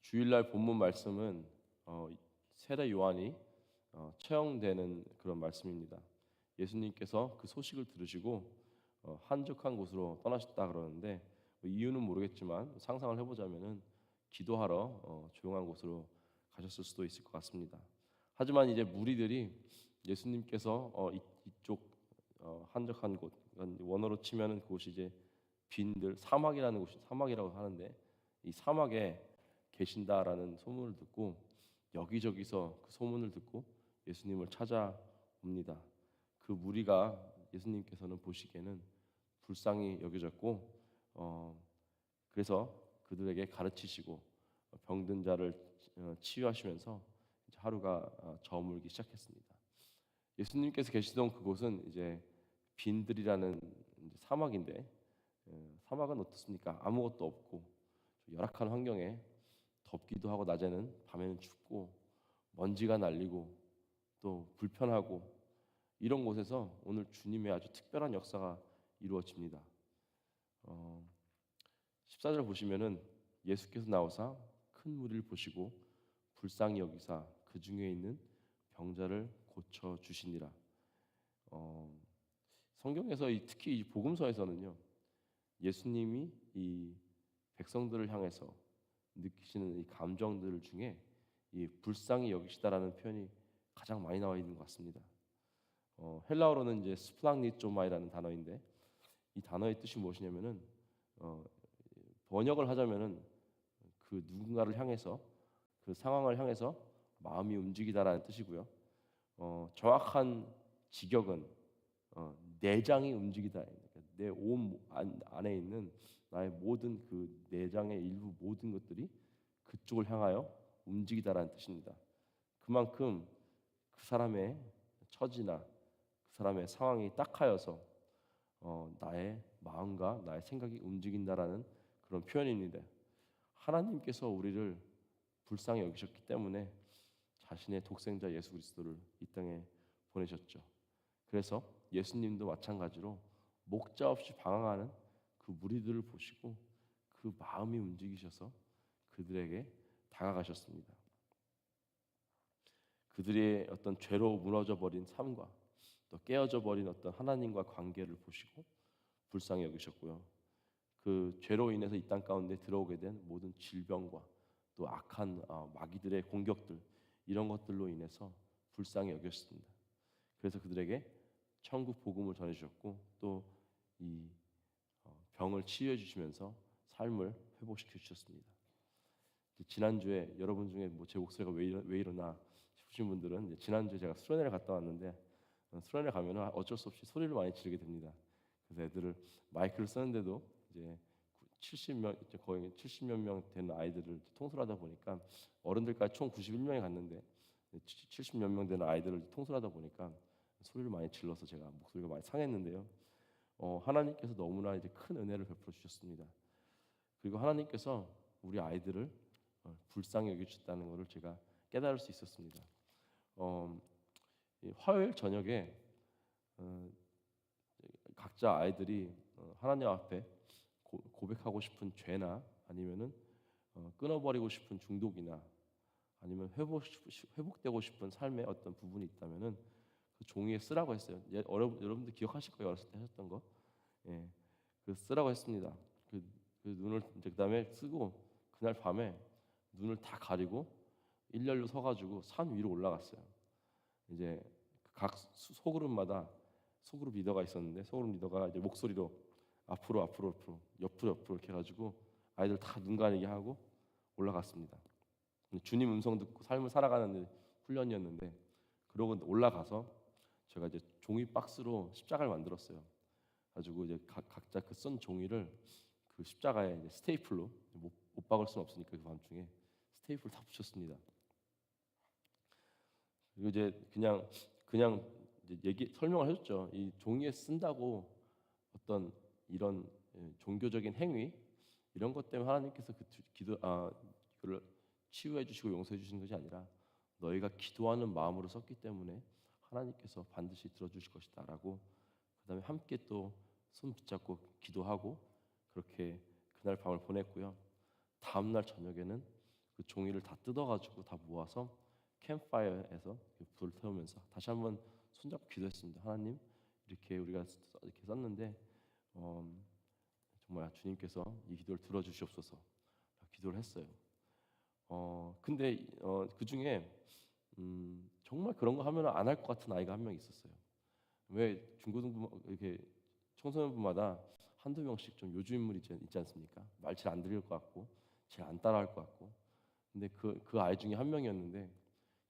주일날 본문 말씀은 세례 요한이 처형되는 그런 말씀입니다. 예수님께서 그 소식을 들으시고 한적한 곳으로 떠나셨다 그러는데 이유는 모르겠지만 상상을 해보자면은 기도하러 조용한 곳으로 가셨을 수도 있을 것 같습니다. 하지만 이제 무리들이 예수님께서 이쪽 한적한 곳, 원어로 치면은 그곳이 이제 빈들 사막이라는 곳이 사막이라고 하는데 이 사막에 계신다라는 소문을 듣고 여기저기서 그 소문을 듣고 예수님을 찾아옵니다. 그 무리가 예수님께서는 보시기에는 불쌍히 여겨졌고 그래서 그들에게 가르치시고 병든 자를 치유하시면서 이제 하루가 저물기 시작했습니다. 예수님께서 계시던 그곳은 이제 빈들이라는 이제 사막인데 사막은 어떻습니까? 아무것도 없고 열악한 환경에 덥기도 하고 낮에는 밤에는 춥고 먼지가 날리고 또 불편하고 이런 곳에서 오늘 주님의 아주 특별한 역사가 이루어집니다. 14절 보시면은 예수께서 나오사 큰 무리를 보시고 불쌍히 여기사 그 중에 있는 병자를 고쳐 주시니라. 성경에서 특히 이 복음서에서는요 예수님이 이 백성들을 향해서 느끼시는 이 감정들 중에 이 불쌍히 여기시다라는 표현이 가장 많이 나와 있는 것 같습니다. 헬라어로는 이제 스플랑니조마이라는 단어인데 이 단어의 뜻이 무엇이냐면은 번역을 하자면은 그 누군가를 향해서 그 상황을 향해서 마음이 움직이다라는 뜻이고요. 정확한 직역은 내장이 움직이다. 그러니까 내 온 안에 있는 나의 모든 그 내장의 일부 모든 것들이 그쪽을 향하여 움직이다라는 뜻입니다. 그만큼 그 사람의 처지나 그 사람의 상황이 딱하여서 나의 마음과 나의 생각이 움직인다라는 그런 표현입니다. 하나님께서 우리를 불쌍히 여기셨기 때문에 자신의 독생자 예수 그리스도를 이 땅에 보내셨죠. 그래서 예수님도 마찬가지로 목자 없이 방황하는 그 무리들을 보시고 그 마음이 움직이셔서 그들에게 다가가셨습니다. 그들의 어떤 죄로 무너져 버린 삶과 또 깨어져 버린 어떤 하나님과 관계를 보시고 불쌍히 여기셨고요. 그 죄로 인해서 이 땅 가운데 들어오게 된 모든 질병과 또 악한 마귀들의 공격들 이런 것들로 인해서 불쌍히 여겼습니다. 그래서 그들에게 천국 복음을 전해주셨고 또 이 병을 치유해 주시면서 삶을 회복시켜 주셨습니다. 지난주에 여러분 중에 뭐 제 목소리가 왜 이러나 싶으신 분들은 이제 지난주에 제가 수련회를 갔다 왔는데 수련회 가면은 어쩔 수 없이 소리를 많이 지르게 됩니다. 그래서 애들을 마이크를 쓰는데도 이제 70명 거의 70몇 명 되는 아이들을 통솔하다 보니까 어른들까지 총 91명이 갔는데 70몇 명 되는 아이들을 통솔하다 보니까 소리를 많이 질러서 제가 목소리가 많이 상했는데요. 하나님께서 너무나 이제 큰 은혜를 베풀어 주셨습니다. 그리고 하나님께서 우리 아이들을 불쌍히 여겨주셨다는 것을 제가 깨달을 수 있었습니다. 화요일 저녁에 각자 아이들이 하나님 앞에 고백하고 싶은 죄나 아니면은 끊어버리고 싶은 중독이나 아니면 회복되고 싶은 삶의 어떤 부분이 있다면은 그 종이에 쓰라고 했어요. 여러분들 기억하실 거예요. 어렸을 때 하셨던 거. 예, 그 쓰라고 했습니다. 그 눈을 이제 그다음에 쓰고 그날 밤에 눈을 다 가리고 일렬로 서가지고 산 위로 올라갔어요. 이제 각 소그룹마다 소그룹 리더가 있었는데 소그룹 리더가 이제 목소리로 앞으로 옆으로 이렇게 해가지고 아이들 다 눈 가리게 하고 올라갔습니다. 주님 음성 듣고 삶을 살아가는 훈련이었는데 그러고 올라가서 제가 이제 종이 박스로 십자가를 만들었어요. 가지고 이제 각자 그 쓴 종이를 그 십자가에 이제 스테이플로 못 박을 수는 없으니까 그 밤중에 스테이플 다 붙였습니다. 그리고 이제 그냥 이제 설명을 해줬죠. 이 종이에 쓴다고 어떤 이런 종교적인 행위 이런 것 때문에 하나님께서 그걸 치유해 주시고 용서해 주시는 것이 아니라 너희가 기도하는 마음으로 썼기 때문에 하나님께서 반드시 들어주실 것이다라고 그다음에 함께 또 손 붙잡고 기도하고 그렇게 그날 밤을 보냈고요. 다음 날 저녁에는 그 종이를 다 뜯어가지고 다 모아서 캠프파이어에서 불을 태우면서 다시 한번 손잡고 기도했습니다. 하나님, 이렇게 우리가 이렇게 썼는데 어, 정말 주님께서 이 기도를 들어주시옵소서 기도를 했어요. 근데 그 중에 정말 그런 거 하면 안 할 것 같은 아이가 한 명 있었어요. 왜 중고등부 이렇게 청소년부마다 한두 명씩 좀 요주 인물이 있지 않습니까? 말 잘 안 들을 것 같고 잘 안 따라할 것 같고. 근데 그 아이 중에 한 명이었는데,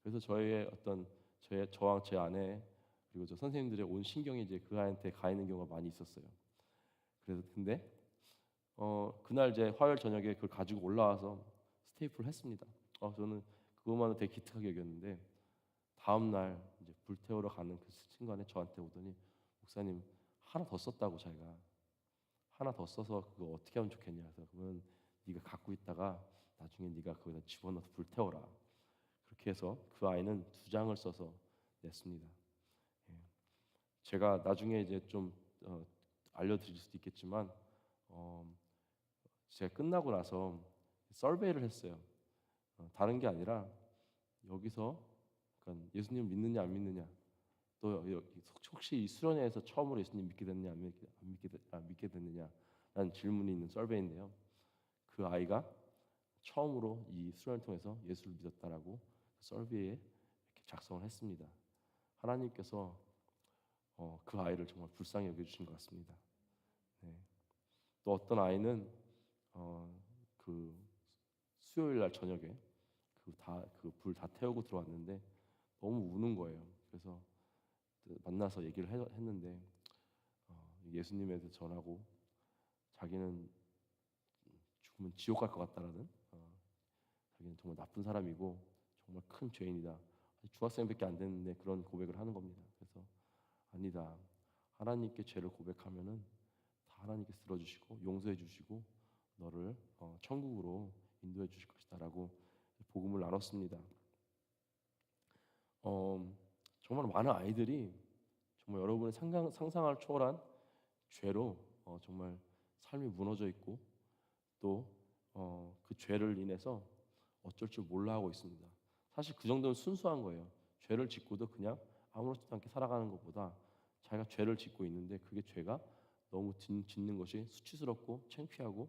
그래서 저와 제 아내 그리고 저 선생님들의 온 신경이 이제 그 아이한테 가 있는 경우가 많이 있었어요. 그래서 근데 그날 이제 화요일 저녁에 그걸 가지고 올라와서 스테이프를 했습니다. 저는 그것만으로 되게 기특하게 여겼는데, 다음 날 이제 불태우러 가는 그 순간에 저한테 오더니, 목사님 하나 더 썼다고, 자기가 하나 더 써서 그거 어떻게 하면 좋겠냐. 그래서 그러면 네가 갖고 있다가 나중에 네가 거기다 집어넣어서 불태워라. 그렇게 해서 그 아이는 2장을 써서 냈습니다. 예. 제가 나중에 이제 좀 알려드릴 수도 있겠지만 어, 제가 끝나고 나서 서베이를 했어요. 다른 게 아니라 여기서 그러니까 예수님 믿느냐 안 믿느냐, 또 혹시 이 수련회에서 처음으로 예수님 믿게 됐느냐 안 믿게 됐느냐라는 질문이 있는 서베이인데요. 그 아이가 처음으로 이 수련을 통해서 예수를 믿었다라고 서베이에 이렇게 작성을 했습니다. 하나님께서 그 아이를 정말 불쌍히 여겨주신 것 같습니다. 네. 또 어떤 아이는 그 수요일 날 저녁에 그 불 다 태우고 들어왔는데 너무 우는 거예요. 그래서 만나서 얘기를 했는데 예수님에 대해서 전하고, 자기는 죽으면 지옥 갈 것 같다라는, 자기는 정말 나쁜 사람이고 정말 큰 죄인이다. 중학생밖에 안 됐는데 그런 고백을 하는 겁니다. 그래서 아니다. 하나님께 죄를 고백하면은 다 하나님께서 들어주시고 용서해 주시고 너를 천국으로 인도해 주실 것이다라고 복음을 나눴습니다. 정말 많은 아이들이 정말 여러분의 상상을 초월한 죄로 정말 삶이 무너져 있고, 또 그 죄를 인해서 어쩔 줄 몰라 하고 있습니다. 사실 그 정도는 순수한 거예요. 죄를 짓고도 그냥 아무렇지도 않게 살아가는 것보다 자기가 죄를 짓고 있는데 그게 죄가 너무 짓는 것이 수치스럽고 창피하고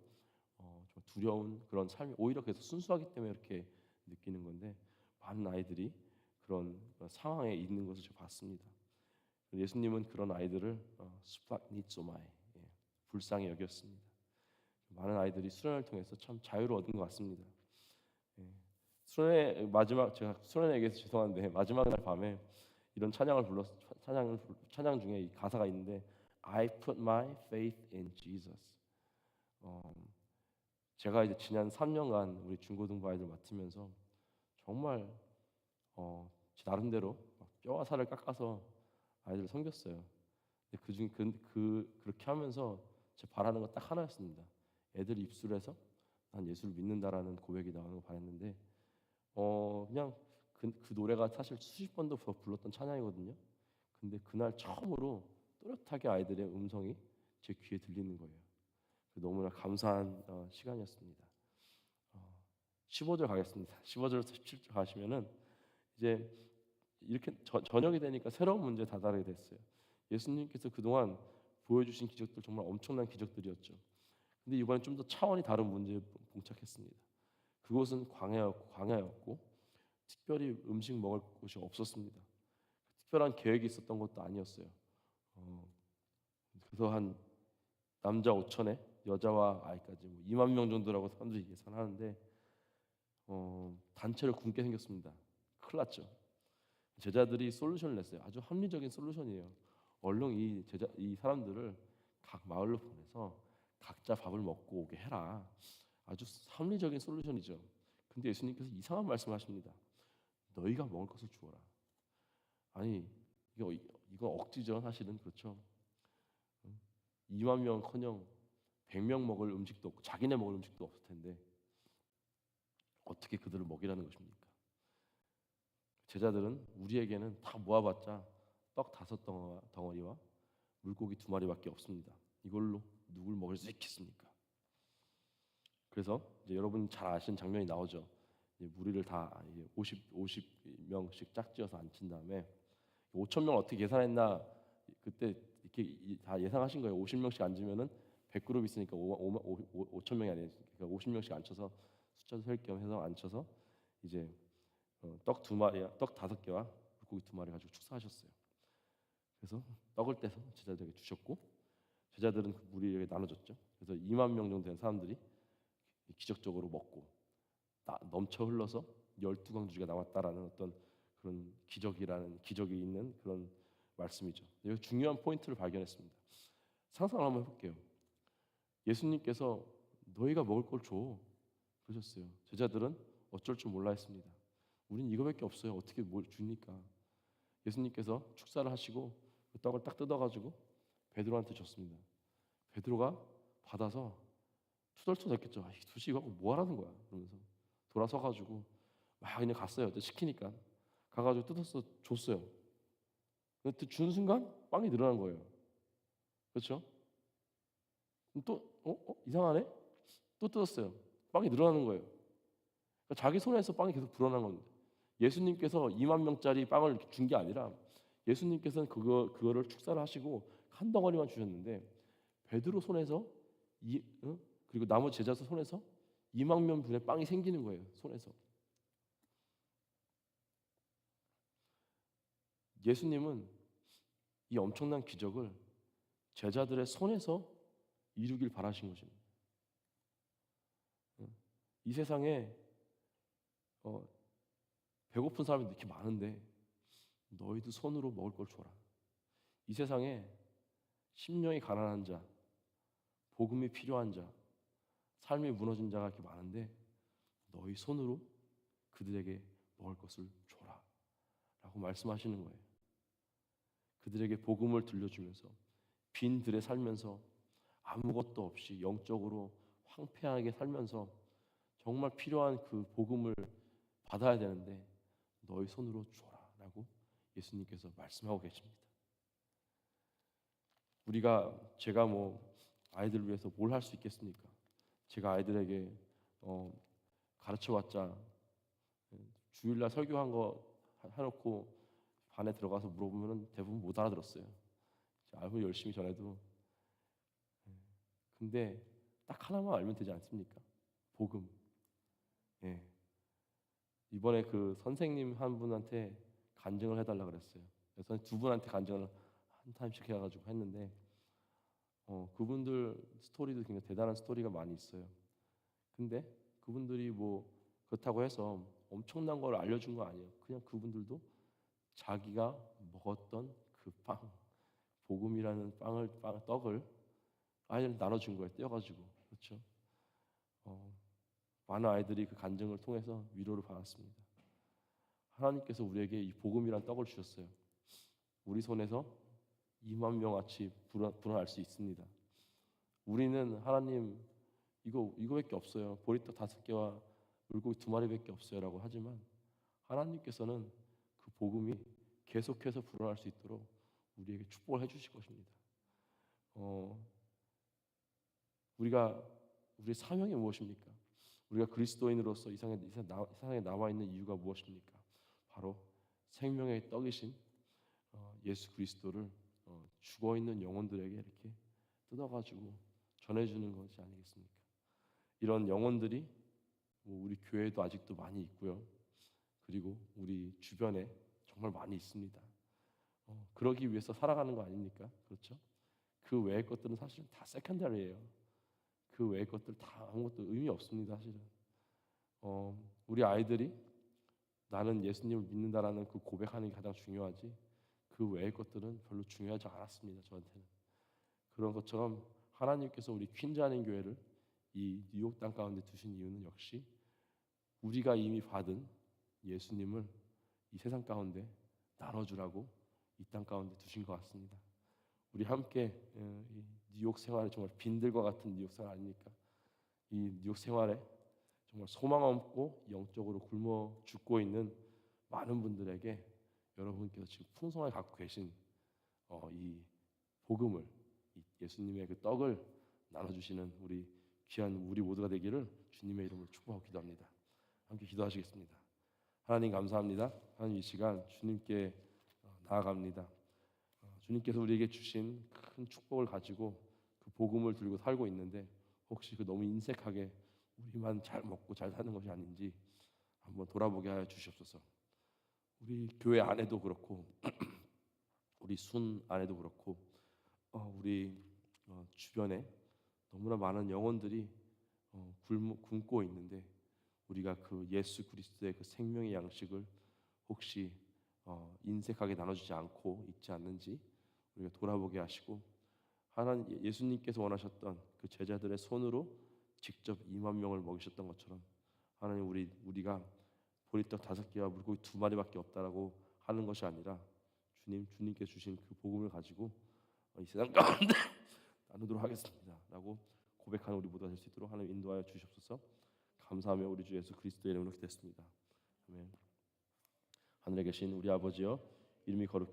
좀 두려운 그런 삶이 오히려 그래서 순수하기 때문에 이렇게 느끼는 건데, 많은 아이들이 그런 상황에 있는 것을 제가 봤습니다. 예수님은 그런 아이들을 스팍니조마이, 불쌍히 여겼습니다. 많은 아이들이 수련을 통해서 참 자유를 얻은 것 같습니다. 예. 수련회 마지막, 제가 수련회 얘기해서 죄송한데 마지막 날 밤에 이런 찬양 중에 이 가사가 있는데, I put my faith in Jesus. 제가 이제 지난 3년간 우리 중고등부 아이들 맡으면서 정말 제 나름대로 뼈와 살을 깎아서 아이들을 섬겼어요. 근데 그중 그렇게 하면서 제 바라는 건 딱 하나였습니다. 애들 입술에서 난 예수를 믿는다라는 고백이 나오는 거 바랬는데, 그냥 그 노래가 사실 수십 번도 불렀던 찬양이거든요. 근데 그날 처음으로 또렷하게 아이들의 음성이 제 귀에 들리는 거예요. 너무나 감사한 시간이었습니다. 15절 가겠습니다. 15절 17절 가시면은 이제 이렇게 저녁이 되니까 새로운 문제에 다다르게 됐어요. 예수님께서 그동안 보여주신 기적들 정말 엄청난 기적들이었죠. 근데 이번엔 좀 더 차원이 다른 문제에 봉착했습니다. 그곳은 광야였고 특별히 음식 먹을 곳이 없었습니다. 특별한 계획이 있었던 것도 아니었어요. 그래서 한 남자 5천에 여자와 아이까지 2만 명 정도라고 사람들이 예상하는데 단체를 굶게 생겼습니다. 큰일 났죠. 제자들이 솔루션을 냈어요. 아주 합리적인 솔루션이에요. 얼른 이 사람들을 각 마을로 보내서 각자 밥을 먹고 오게 해라. 아주 합리적인 솔루션이죠. 근데 예수님께서 이상한 말씀하십니다. 너희가 먹을 것을 주어라. 아니 이거 억지죠. 사실은 그렇죠. 2만 명커녕 100명 먹을 음식도 없고 자기네 먹을 음식도 없을 텐데 어떻게 그들을 먹이라는 것입니까? 제자들은 우리에게는 다 모아봤자 떡 5덩어리와 물고기 2마리밖에 없습니다. 이걸로 누굴 먹일 수 있겠습니까? 그래서 이제 여러분 잘 아시는 장면이 나오죠. 무리를 다 50명씩 짝지어서 앉힌 다음에 5천 명을 어떻게 계산했나 그때 이렇게 다 예상하신 거예요. 50명씩 앉으면은 100그룹 있으니까 5천 명이 아니에요. 그러니까 50명씩 앉혀서 숫자도 셀 겸 해서 앉혀서 이제 떡 2마리, 떡 5개와 물고기 2마리 가지고 축사하셨어요. 그래서 떡을 떼서 제자들에게 주셨고 제자들은 그 무리에게 나눠줬죠. 그래서 2만 명 정도 된 사람들이 기적적으로 먹고 넘쳐 흘러서 12광주리가 남았다라는 어떤 그런 기적이 있는 그런 말씀이죠. 여기 중요한 포인트를 발견했습니다. 상상을 한번 해볼게요. 예수님께서 너희가 먹을 걸 줘 그러셨어요. 제자들은 어쩔 줄 몰라 했습니다. 우린 이거밖에 없어요. 어떻게 뭘 줍니까? 예수님께서 축사를 하시고 그 떡을 딱 뜯어가지고 베드로한테 줬습니다. 베드로가 받아서 투덜투덜했겠죠. 이 도대체 이거 뭐 하라는 거야? 그러면서 돌아서가지고 막 그냥 갔어요. 시키니까 가가지고 뜯어서 줬어요. 근데 준 순간 빵이 늘어난 거예요. 그렇죠? 또 이상하네? 또 뜯었어요. 빵이 늘어나는 거예요. 그러니까 자기 손에서 빵이 계속 불어난 건데 예수님께서 2만 명짜리 빵을 준 게 아니라 예수님께서는 그거를 축사를 하시고 한 덩어리만 주셨는데 베드로 손에서 그리고 나머지 제자 손에서 2만 명분의 빵이 생기는 거예요. 손에서. 예수님은 이 엄청난 기적을 제자들의 손에서 이루길 바라신 것입니다. 이 세상에 배고픈 사람이 이렇게 많은데 너희도 손으로 먹을 걸 줘라. 이 세상에 심령이 가난한 자, 복음이 필요한 자, 삶이 무너진 자가 이렇게 많은데 너희 손으로 그들에게 먹을 것을 줘라 라고 말씀하시는 거예요. 그들에게 복음을 들려주면서 빈 들에 살면서 아무것도 없이 영적으로 황폐하게 살면서 정말 필요한 그 복음을 받아야 되는데 너희 손으로 줘라 라고 예수님께서 말씀하고 계십니다. 제가 아이들을 위해서 뭘 할 수 있겠습니까? 제가 아이들에게 가르쳐봤자 주일날 설교한 거 해놓고 반에 들어가서 물어보면 대부분 못 알아들었어요. 아무리 열심히 전해도. 근데 딱 하나만 알면 되지 않습니까? 복음. 예. 이번에 그 선생님 한 분한테 간증을 해달라 그랬어요. 그래서 두 분한테 간증을 한 타임씩 해가지고 했는데 그분들 스토리도 굉장히 대단한 스토리가 많이 있어요. 근데 그분들이 그렇다고 해서 엄청난 걸 알려준 거 아니에요. 그냥 그분들도 자기가 먹었던 그 복음이라는 떡을 아이들 나눠준 거예요. 떼어가지고. 그렇죠? 많은 아이들이 그 간증을 통해서 위로를 받았습니다. 하나님께서 우리에게 이 복음이란 떡을 주셨어요. 우리 손에서 2만 명아치 불어날 수 있습니다. 우리는 하나님 이거밖에 없어요. 보리떡 5개와 물고기 2마리밖에 없어요라고 하지만 하나님께서는 그 복음이 계속해서 불어날 수 있도록 우리에게 축복을 해주실 것입니다. 우리 사명이 무엇입니까? 우리가 그리스도인으로서 이 세상에 나와 있는 이유가 무엇입니까? 바로 생명의 떡이신 예수 그리스도를 죽어 있는 영혼들에게 이렇게 뜯어가지고 전해주는 것이 아니겠습니까? 이런 영혼들이 우리 교회도 아직도 많이 있고요. 그리고 우리 주변에 정말 많이 있습니다. 그러기 위해서 살아가는 거 아닙니까? 그렇죠? 그 외의 것들은 사실은 다 세컨더리예요. 그 외의 것들 다 아무것도 의미 없습니다. 사실은 우리 아이들이 나는 예수님을 믿는다라는 그 고백하는 게 가장 중요하지 그 외의 것들은 별로 중요하지 않았습니다. 저한테는. 그런 것처럼 하나님께서 우리 퀸자님 교회를 이 뉴욕 땅 가운데 두신 이유는 역시 우리가 이미 받은 예수님을 이 세상 가운데 나눠주라고 이 땅 가운데 두신 것 같습니다. 우리 함께 이 뉴욕 생활에 정말 빈들과 같은 뉴욕 생활 아닙니까? 이 뉴욕 생활에 정말 소망 없고 영적으로 굶어 죽고 있는 많은 분들에게 여러분께서 지금 풍성하게 갖고 계신 이 복음을 이 예수님의 그 떡을 나눠주시는 우리 귀한 우리 모두가 되기를 주님의 이름으로 축복하고 기도합니다. 함께 기도하시겠습니다. 하나님 감사합니다. 하나님 이 시간 주님께 나아갑니다. 주님께서 우리에게 주신 큰 축복을 가지고 그 복음을 들고 살고 있는데 혹시 그 너무 인색하게 우리만 잘 먹고 잘 사는 것이 아닌지 한번 돌아보게 하여 주시옵소서. 우리 교회 안에도 그렇고 우리 순 안에도 그렇고 우리 주변에 너무나 많은 영혼들이 굶고 있는데 우리가 그 예수 그리스도의 그 생명의 양식을 혹시 인색하게 나눠주지 않고 있지 않는지 우리가 돌아보게 하시고 하나님 예수님께서 원하셨던 그 제자들의 손으로 직접 2만 명을 먹이셨던 것처럼 하나님 우리가 보리떡 5개와 물고기 2마리밖에 없다라고 하는 것이 아니라 주님께 주신 그 복음을 가지고 이 세상 가운데 나누도록 하겠습니다라고 고백하는 우리 모두가 될 수 있도록 하나님 인도하여 주시옵소서. 감사하며 우리 주 예수 그리스도의 이름으로 기도했습니다. 아멘. 하늘에 계신 우리 아버지여 이름이 거룩히